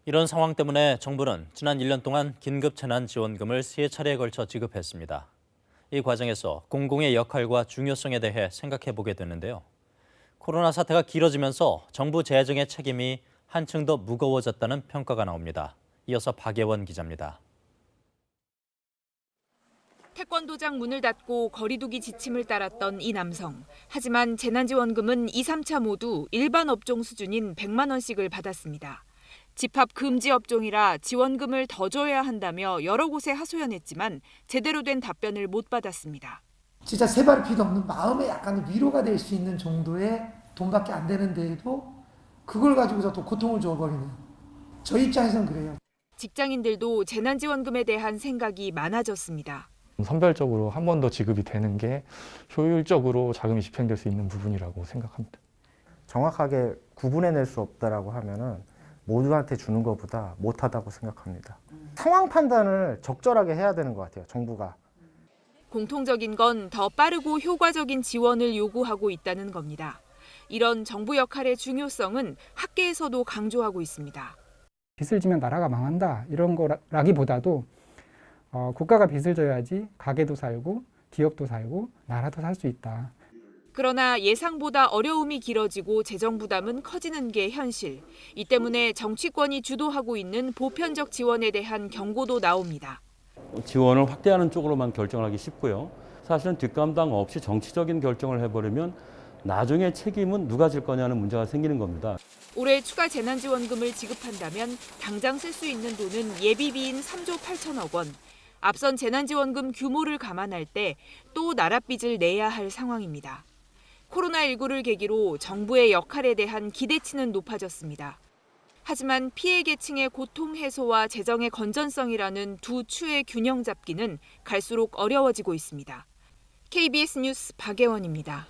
이런 상황 때문에 정부는 지난 1년 동안 긴급 재난지원금을 3차례에 걸쳐 지급했습니다. 이 과정에서 공공의 역할과 중요성에 대해 생각해 보게 되는데요. 코로나 사태가 길어지면서 정부 재정의 책임이 한층 더 무거워졌다는 평가가 나옵니다. 이어서 박예원 기자입니다. 태권도장 문을 닫고 거리두기 지침을 따랐던 이 남성. 하지만 재난지원금은 2, 3차 모두 일반 업종 수준인 100만 원씩을 받았습니다. 집합 금지 업종이라 지원금을 더 줘야 한다며 여러 곳에 하소연했지만 제대로 된 답변을 못 받았습니다. 진짜 세 발의 피도 없는 마음에 약간 위로가 될 수 있는 정도의 돈밖에 안 되는데도 그걸 가지고서 또 고통을 줘버리는 저희 입장에서는 그래요. 직장인들도 재난지원금에 대한 생각이 많아졌습니다. 선별적으로 한 번 더 지급이 되는 게 효율적으로 자금이 집행될 수 있는 부분이라고 생각합니다. 정확하게 구분해낼 수 없다라고 하면은 모두한테 주는 것보다 못하다고 생각합니다. 상황 판단을 적절하게 해야 되는 것 같아요, 정부가. 공통적인 건 더 빠르고 효과적인 지원을 요구하고 있다는 겁니다. 이런 정부 역할의 중요성은 학계에서도 강조하고 있습니다. 빚을 지면 나라가 망한다 이런 거라기보다도 국가가 빚을 져야지 가게도 살고 기업도 살고 나라도 살 수 있다. 그러나 예상보다 어려움이 길어지고 재정 부담은 커지는 게 현실. 이 때문에 정치권이 주도하고 있는 보편적 지원에 대한 경고도 나옵니다. 지원을 확대하는 쪽으로만 결정하기 쉽고요. 사실은 뒷감당 없이 정치적인 결정을 해버리면 나중에 책임은 누가 질 거냐는 문제가 생기는 겁니다. 올해 추가 재난지원금을 지급한다면 당장 쓸 수 있는 돈은 예비비인 3조 8천억 원. 앞선 재난지원금 규모를 감안할 때 또 나랏빚을 내야 할 상황입니다. 코로나19를 계기로 정부의 역할에 대한 기대치는 높아졌습니다. 하지만 피해 계층의 고통 해소와 재정의 건전성이라는 두 추의 균형 잡기는 갈수록 어려워지고 있습니다. KBS 뉴스 박예원입니다.